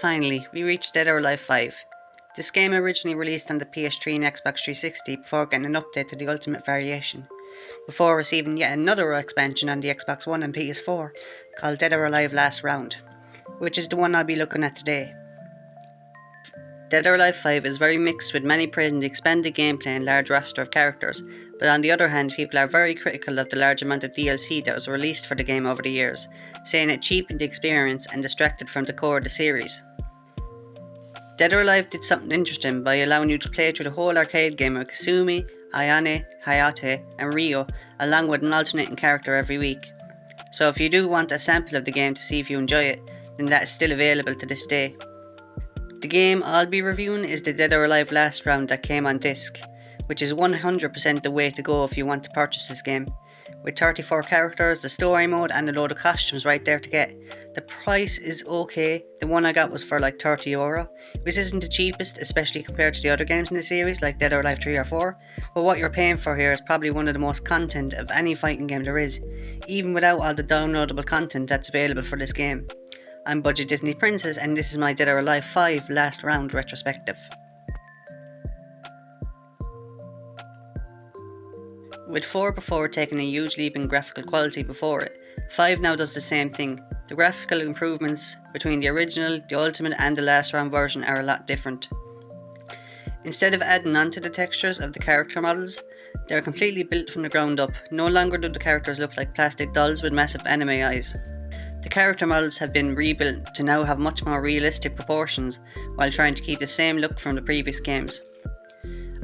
Finally, we reached Dead or Alive 5. This game originally released on the PS3 and Xbox 360 before getting an update to the Ultimate Variation, before receiving yet another expansion on the Xbox One and PS4 called Dead or Alive Last Round, which is the one I'll be looking at today. Dead or Alive 5 is very mixed, with many praising the expanded gameplay and large roster of characters, but on the other hand people are very critical of the large amount of DLC that was released for the game over the years, saying it cheapened the experience and distracted from the core of the series. Dead or Alive did something interesting by allowing you to play through the whole arcade game with Kasumi, Ayane, Hayate and Ryo, along with an alternating character every week. So if you do want a sample of the game to see if you enjoy it, then that is still available to this day. The game I'll be reviewing is the Dead or Alive Last Round that came on disc, which is 100% the way to go if you want to purchase this game. With 34 characters, the story mode and a load of costumes right there to get. The price is okay, the one I got was for like €30, which isn't the cheapest, especially compared to the other games in the series like Dead or Alive 3 or 4, but what you're paying for here is probably one of the most content of any fighting game there is, even without all the downloadable content that's available for this game. I'm Budget Disney Princess and this is my Dead or Alive 5 Last Round retrospective. With 4 before taking a huge leap in graphical quality before it, 5 now does the same thing. The graphical improvements between the original, the ultimate and the last round version are a lot different. Instead of adding on to the textures of the character models, they are completely built from the ground up. No longer do the characters look like plastic dolls with massive anime eyes. The character models have been rebuilt to now have much more realistic proportions while trying to keep the same look from the previous games.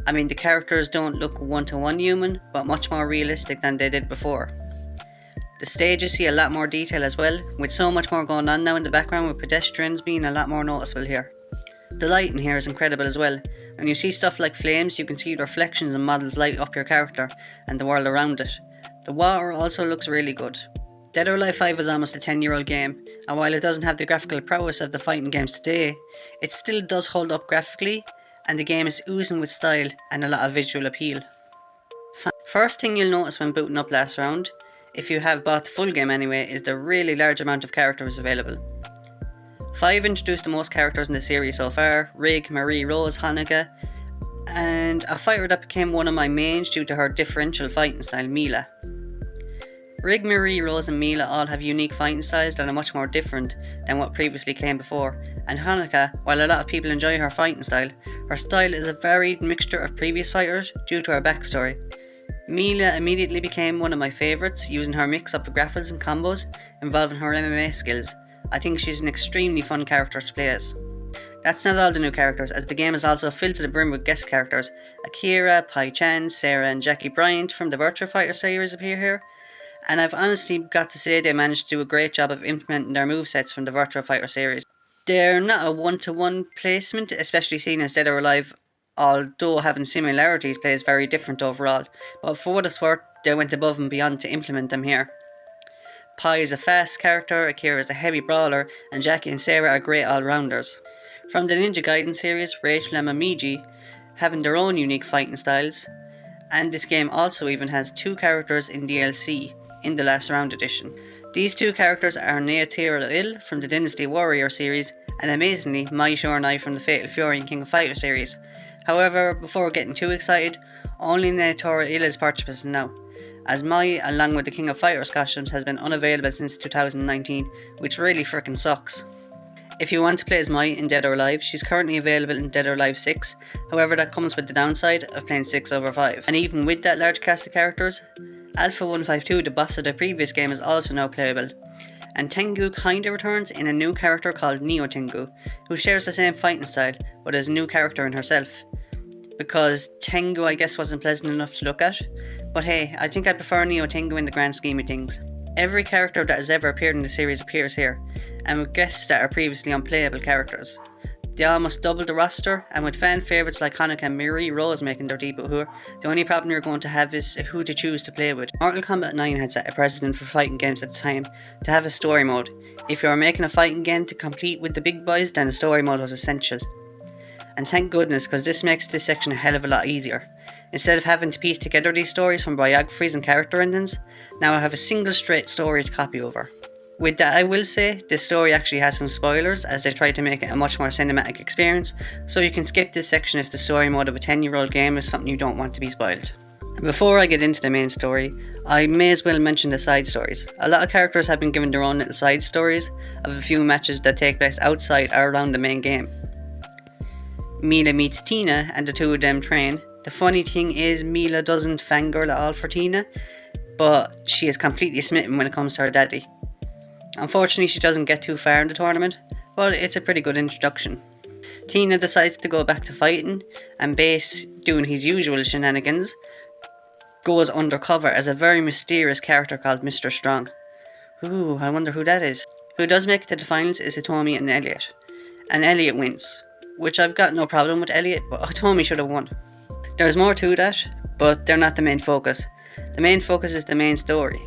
I mean, the characters don't look one-to-one human, but much more realistic than they did before. The stages see a lot more detail as well, with so much more going on now in the background, with pedestrians being a lot more noticeable here. The lighting here is incredible as well. When you see stuff like flames, you can see the reflections and models light up your character and the world around it. The water also looks really good. Dead or Alive 5 is almost a 10-year-old game, and while it doesn't have the graphical prowess of the fighting games today, it still does hold up graphically, and the game is oozing with style and a lot of visual appeal. First thing you'll notice when booting up Last Round, if you have bought the full game anyway, is the really large amount of characters available. 5 introduced the most characters in the series so far: Rig, Marie, Rose, Hanukkah, and a fighter that became one of my mains due to her differential fighting style, Mila. Rig, Marie, Rose and Mila all have unique fighting styles that are much more different than what previously came before, and Hanukkah, while a lot of people enjoy her fighting style, her style is a varied mixture of previous fighters due to her backstory. Mila immediately became one of my favourites, using her mix up of grapples and combos involving her MMA skills. I think she's an extremely fun character to play as. That's not all the new characters, as the game is also filled to the brim with guest characters. Akira, Pai Chan, Sarah and Jackie Bryant from the Virtua Fighter series appear here, and I've honestly got to say they managed to do a great job of implementing their movesets from the Virtua Fighter series. They're not a one-to-one placement, especially seen as Dead or Alive, although having similarities plays very different overall, but for what it's worth, they went above and beyond to implement them here. Pai is a fast character, Akira is a heavy brawler, and Jackie and Sarah are great all-rounders. From the Ninja Gaiden series, Rachel and Mamiji having their own unique fighting styles, and this game also even has 2 characters in DLC in the Last Round edition. These 2 characters are Nyotaa from the Dynasty Warrior series, and amazingly Mai Shornai from the Fatal Fury and King of Fighters series. However, before getting too excited, only Nyotaa is purchasable now, as Mai, along with the King of Fighters costumes, has been unavailable since 2019, which really frickin' sucks. If you want to play as Mai in Dead or Alive, she's currently available in Dead or Alive 6, however that comes with the downside of playing 6 over 5. And even with that large cast of characters, Alpha 152, the boss of the previous game, is also now playable. And Tengu kinda returns in a new character called Nyotaa, who shares the same fighting style, but is a new character in herself. Because Tengu I guess wasn't pleasant enough to look at, but hey, I think I prefer Nyotaa in the grand scheme of things. Every character that has ever appeared in the series appears here, and with guests that are previously unplayable characters. They almost doubled the roster, and with fan favourites like Hanukkah and Marie Rose making their debut here, the only problem you're going to have is who to choose to play with. Mortal Kombat 9 had set a precedent for fighting games at the time, to have a story mode. If you were making a fighting game to compete with the big boys, then a story mode was essential. And thank goodness, because this makes this section a hell of a lot easier. Instead of having to piece together these stories from biographies and character endings, now I have a single straight story to copy over. With that, I will say this story actually has some spoilers as they try to make it a much more cinematic experience, so you can skip this section if the story mode of a 10-year-old game is something you don't want to be spoiled. Before I get into the main story, I may as well mention the side stories. A lot of characters have been given their own little side stories of a few matches that take place outside or around the main game. Mila meets Tina and the two of them train. The funny thing is Mila doesn't fangirl at all for Tina, but she is completely smitten when it comes to her daddy. Unfortunately, she doesn't get too far in the tournament, but it's a pretty good introduction. Tina decides to go back to fighting, and Base, doing his usual shenanigans, goes undercover as a very mysterious character called Mr. Strong. Ooh, I wonder who that is. Who does make it to the finals is Hitomi and Elliot. And Elliot wins, which I've got no problem with Elliot, but Hitomi should have won. There's more to that, but they're not the main focus. The main focus is the main story.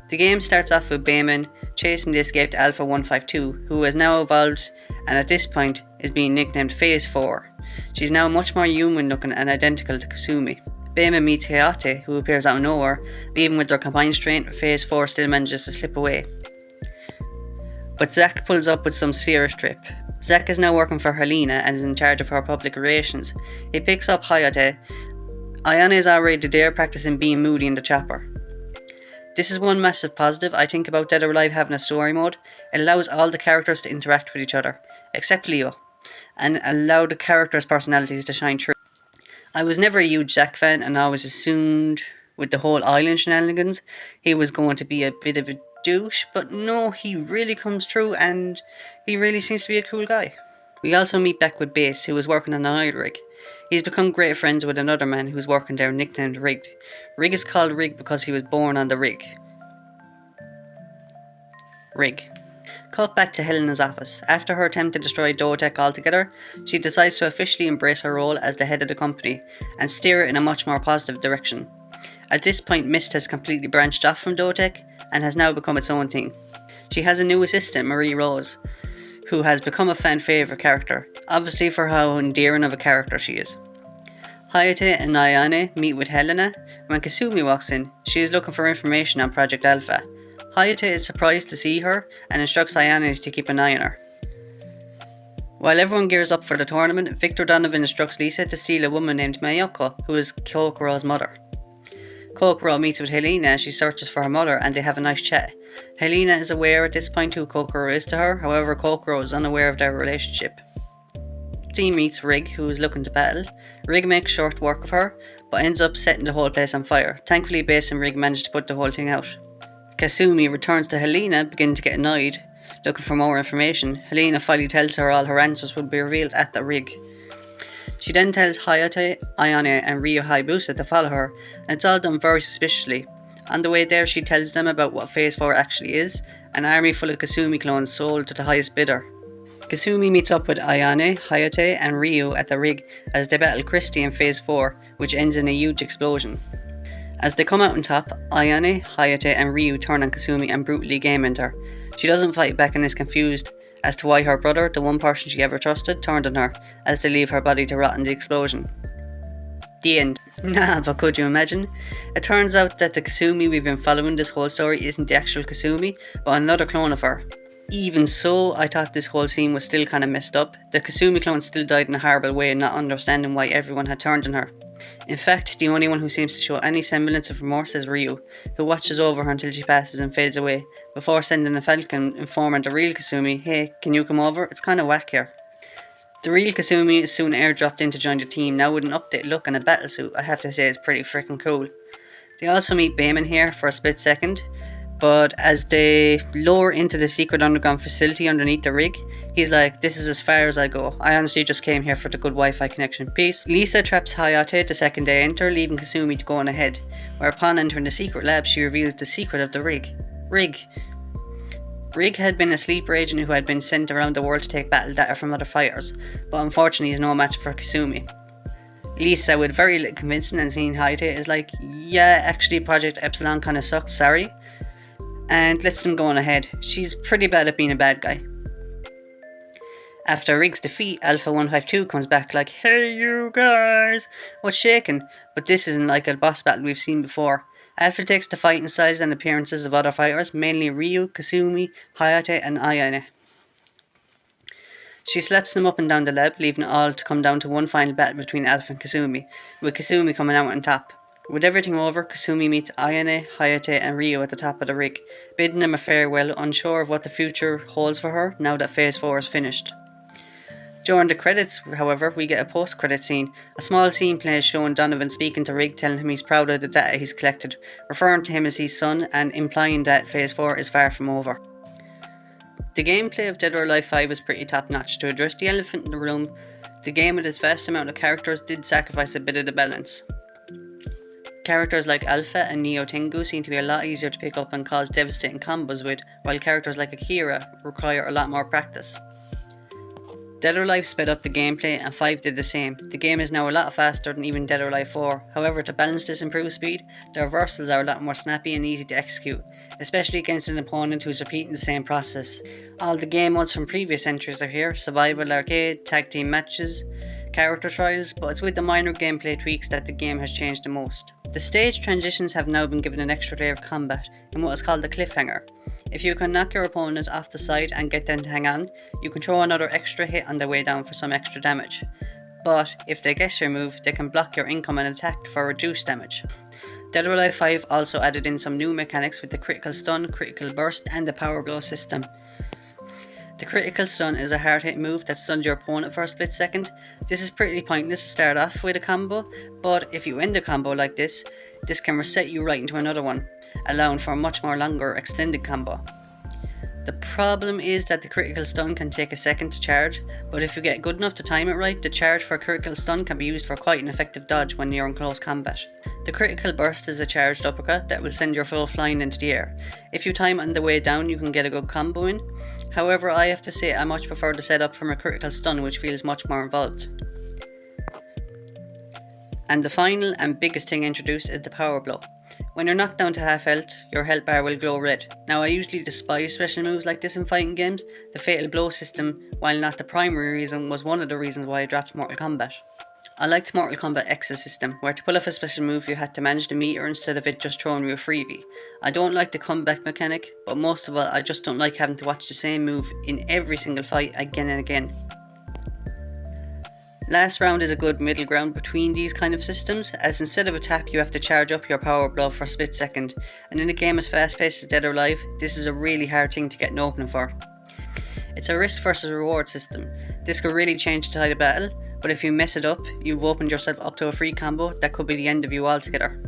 The game starts off with Bayman chasing the escaped Alpha 152, who has now evolved and at this point is being nicknamed Phase 4. She's now much more human looking and identical to Kasumi. Bayman meets Hayate, who appears out of nowhere, but even with their combined strength, Phase 4 still manages to slip away. But Zack pulls up with some serious trip. Zack is now working for Helena and is in charge of her public relations. He picks up Hayate. Ayane is already there practicing being moody in the chopper. This is one massive positive I think about Dead or Alive having a story mode. It allows all the characters to interact with each other, except Leo, and allow the characters' personalities to shine through. I was never a huge Zack fan and I always assumed with the whole island shenanigans he was going to be a bit of a douche, but no, he really comes through and he really seems to be a cool guy. We also meet back with Base, who is working on an oil rig. He's become great friends with another man who's working there nicknamed Rig. Rig is called Rig because he was born on the rig. Rig. Cut back to Helena's office. After her attempt to destroy Dootech altogether, she decides to officially embrace her role as the head of the company and steer it in a much more positive direction. At this point, Mist has completely branched off from Dootech and has now become its own thing. She has a new assistant, Marie Rose, who has become a fan favourite character, obviously for how endearing of a character she is. Hayate and Ayane meet with Helena. When Kasumi walks in, she is looking for information on Project Alpha. Hayate is surprised to see her and instructs Ayane to keep an eye on her. While everyone gears up for the tournament, Victor Donovan instructs Lisa to steal a woman named Mayoko, who is Kokoro's mother. Kokoro meets with Helena as she searches for her mother and they have a nice chat. Helena is aware at this point who Kokoro is to her, however Kokoro is unaware of their relationship. She meets Rig, who is looking to battle. Rig makes short work of her, but ends up setting the whole place on fire. Thankfully Base and Rig manage to put the whole thing out. Kasumi returns to Helena, beginning to get annoyed, looking for more information. Helena finally tells her all her answers will be revealed at the rig. She then tells Hayate, Ayane and Ryo Hayabusa to follow her, and it's all done very suspiciously. On the way there she tells them about what Phase 4 actually is, an army full of Kasumi clones sold to the highest bidder. Kasumi meets up with Ayane, Hayate and Ryo at the rig as they battle Christie in Phase 4, which ends in a huge explosion. As they come out on top, Ayane, Hayate and Ryu turn on Kasumi and brutally game into her. She doesn't fight back and is confused as to why her brother, the one person she ever trusted, turned on her as they leave her body to rot in the explosion. The end. Nah, but could you imagine? It turns out that the Kasumi we've been following this whole story isn't the actual Kasumi, but another clone of her. Even so, I thought this whole scene was still kinda messed up. The Kasumi clone still died in a horrible way, not understanding why everyone had turned on her. In fact, the only one who seems to show any semblance of remorse is Ryu, who watches over her until she passes and fades away, before sending a falcon informing the real Kasumi, "Hey, can you come over? It's kinda whack here." The real Kasumi is soon airdropped in to join the team, now with an updated look and a battlesuit. I have to say it's pretty freaking cool. They also meet Bayman here for a split second, but as they lower into the secret underground facility underneath the rig, he's like, "This is as far as I go. I honestly just came here for the good Wi-Fi connection. Peace." Lisa traps Hayate the second they enter, leaving Kasumi to go on ahead, where upon entering the secret lab she reveals the secret of the rig. Rig had been a sleeper agent who had been sent around the world to take battle data from other fighters, but unfortunately is no match for Kasumi. Lisa, with very little convincing and seeing Hayate, is like, "Yeah, actually Project Epsilon kinda sucks, sorry," and lets them go on ahead. She's pretty bad at being a bad guy. After Rig's defeat, Alpha 152 comes back like, "Hey you guys, what's shaking?" But this isn't like a boss battle we've seen before. Alpha takes the fighting styles and appearances of other fighters, mainly Ryu, Kasumi, Hayate and Ayane. She slaps them up and down the lab, leaving it all to come down to one final battle between Alpha and Kasumi, with Kasumi coming out on top. With everything over, Kasumi meets Ayane, Hayate and Ryu at the top of the rig, bidding them a farewell, unsure of what the future holds for her now that Phase 4 is finished. During the credits, however, we get a post-credit scene. A small scene plays showing Donovan speaking to Rig, telling him he's proud of the data he's collected, referring to him as his son and implying that Phase 4 is far from over. The gameplay of Dead or Alive 5 is pretty top-notch. To address the elephant in the room, the game with its vast amount of characters did sacrifice a bit of the balance. Characters like Alpha and Neo Tengu seem to be a lot easier to pick up and cause devastating combos with, while characters like Akira require a lot more practice. Dead or Alive sped up the gameplay and 5 did the same. The game is now a lot faster than even Dead or Alive 4. However, to balance this improved speed, the reversals are a lot more snappy and easy to execute, especially against an opponent who's repeating the same process. All the game modes from previous entries are here: survival, arcade, tag team matches, character trials, but it's with the minor gameplay tweaks that the game has changed the most. The stage transitions have now been given an extra layer of combat in what is called the cliffhanger. If you can knock your opponent off the side and get them to hang on, you can throw another extra hit on their way down for some extra damage. But if they guess your move, they can block your incoming attack for reduced damage. Dead or Alive 5 also added in some new mechanics with the critical stun, critical burst and the power blow system. The critical stun is a hard hit move that stuns your opponent for a split second. This is pretty pointless to start off with a combo, but if you end a combo like this can reset you right into another one, allowing for a much more longer extended combo. The problem is that the critical stun can take a second to charge, but if you get good enough to time it right, the charge for a critical stun can be used for quite an effective dodge when you're in close combat. The critical burst is a charged uppercut that will send your foe flying into the air. If you time it on the way down, you can get a good combo in. However, I have to say I much prefer the setup from a critical stun, which feels much more involved. And the final and biggest thing introduced is the power blow. When you're knocked down to half health, your health bar will glow red. Now, I usually despise special moves like this in fighting games. The fatal blow system, while not the primary reason, was one of the reasons why I dropped Mortal Kombat. I liked Mortal Kombat X's system, where to pull off a special move you had to manage the meter instead of it just throwing you a freebie. I don't like the comeback mechanic, but most of all I just don't like having to watch the same move in every single fight again and again. Last round is a good middle ground between these kind of systems, as instead of a tap you have to charge up your power blow for a split second, and in a game as fast paced as Dead or Alive, this is a really hard thing to get an opening for. It's a risk versus reward system. This could really change the tide of battle, but if you mess it up, you've opened yourself up to a free combo that could be the end of you altogether.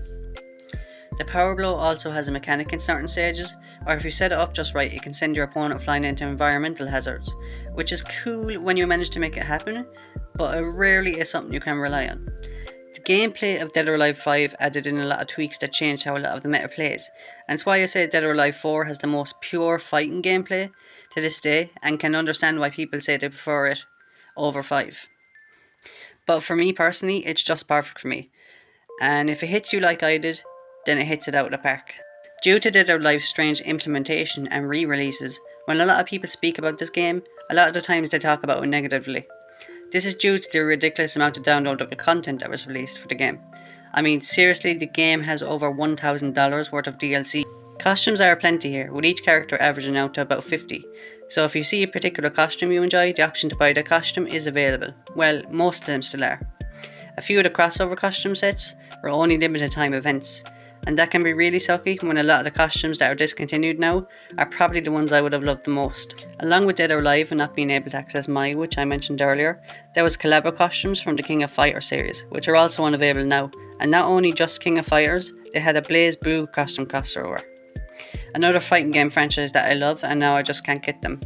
The power blow also has a mechanic in certain stages, or if you set it up just right, it can send your opponent flying into environmental hazards, which is cool when you manage to make it happen, but it rarely is something you can rely on. The gameplay of Dead or Alive 5 added in a lot of tweaks that changed how a lot of the meta plays, and it's why I say Dead or Alive 4 has the most pure fighting gameplay to this day, and can understand why people say they prefer it over 5. But for me personally, it's just perfect for me, and if it hits you like I did, then it hits it out of the park. Due to Dead or Alive's strange implementation and re-releases, when a lot of people speak about this game, a lot of the times they talk about it negatively. This is due to the ridiculous amount of downloadable content that was released for the game. I mean, seriously, the game has over $1,000 worth of DLC. Costumes are plenty here, with each character averaging out to about 50. So if you see a particular costume you enjoy, the option to buy that costume is available. Well, most of them still are. A few of the crossover costume sets are only limited time events, and that can be really sucky when a lot of the costumes that are discontinued now are probably the ones I would have loved the most. Along with Dead or Alive and not being able to access Mai, which I mentioned earlier, there was collabo costumes from the King of Fighters series, which are also unavailable now, and not only just King of Fighters, they had a Blaze Blue costume crossover. Another fighting game franchise that I love, and now I just can't get them.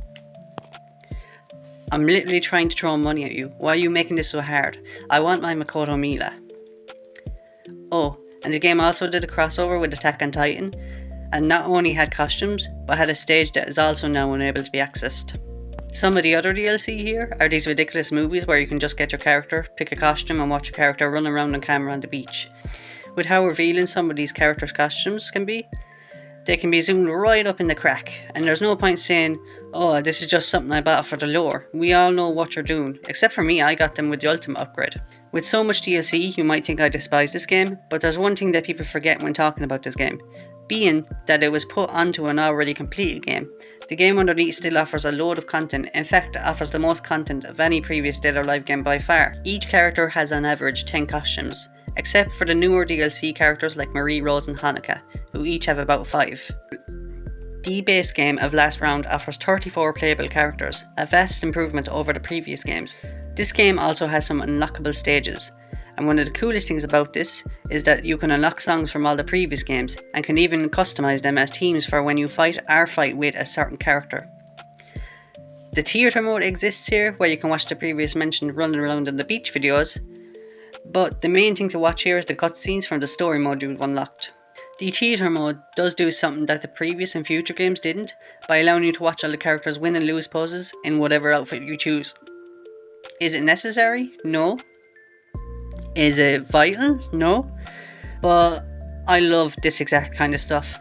I'm literally trying to throw money at you. Why are you making this so hard? I want my Makoto Mila. Oh, and the game also did a crossover with Attack on Titan, and not only had costumes, but had a stage that is also now unable to be accessed. Some of the other DLC here are these ridiculous movies where you can just get your character, pick a costume and watch your character run around on camera on the beach. With how revealing some of these characters' costumes can be, they can be zoomed right up in the crack, and there's no point saying, oh, this is just something I bought for the lore. We all know what you're doing, except for me, I got them with the ultimate upgrade. With so much DLC, you might think I despise this game, but there's one thing that people forget when talking about this game, being that it was put onto an already completed game. The game underneath still offers a load of content, in fact it offers the most content of any previous Dead or Alive game by far. Each character has on average 10 costumes, except for the newer DLC characters like Marie, Rose and Hanukkah, who each have about 5. The base game of Last Round offers 34 playable characters, a vast improvement over the previous games. This game also has some unlockable stages, and one of the coolest things about this is that you can unlock songs from all the previous games and can even customize them as themes for when you fight or fight with a certain character. The theatre mode exists here, where you can watch the previous mentioned running around on the beach videos, but the main thing to watch here is the cutscenes from the story mode you've unlocked. The theatre mode does do something that the previous and future games didn't, by allowing you to watch all the characters win and lose poses in whatever outfit you choose. Is it necessary? No. Is it vital? No. But I love this exact kind of stuff.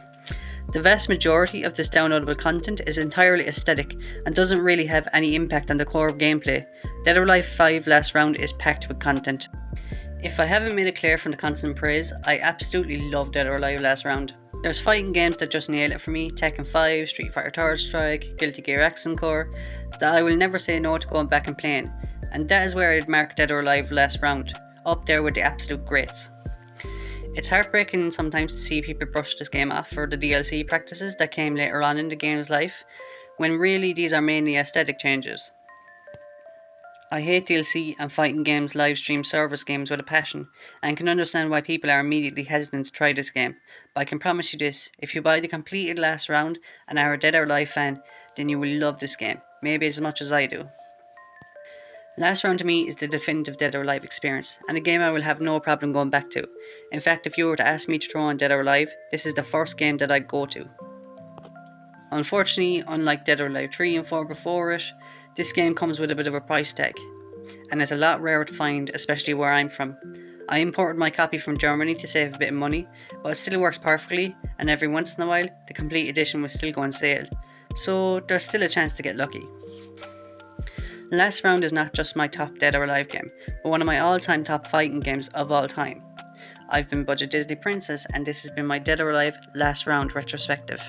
The vast majority of this downloadable content is entirely aesthetic and doesn't really have any impact on the core of gameplay. Dead or Alive 5 Last Round is packed with content. If I haven't made it clear from the constant praise, I absolutely love Dead or Alive Last Round. There's fighting games that just nail it for me, Tekken 5, Street Fighter Third Strike, Guilty Gear Xen Core, that I will never say no to going back and playing. And that is where I'd mark Dead or Alive Last Round, up there with the absolute greats. It's heartbreaking sometimes to see people brush this game off for the DLC practices that came later on in the game's life, when really these are mainly aesthetic changes. I hate DLC and fighting games live stream service games with a passion, and can understand why people are immediately hesitant to try this game, but I can promise you this, if you buy the completed Last Round and are a Dead or Alive fan, then you will love this game, maybe as much as I do. Last Round to me is the definitive Dead or Alive experience, and a game I will have no problem going back to. In fact, if you were to ask me to throw on Dead or Alive, this is the first game that I'd go to. Unfortunately, unlike Dead or Alive 3 and 4 before it, this game comes with a bit of a price tag, and is a lot rarer to find, especially where I'm from. I imported my copy from Germany to save a bit of money, but it still works perfectly, and every once in a while, the complete edition will still go on sale, so there's still a chance to get lucky. Last Round is not just my top Dead or Alive game, but one of my all-time top fighting games of all time. I've been Budget Disney Princess, and this has been my Dead or Alive Last Round retrospective.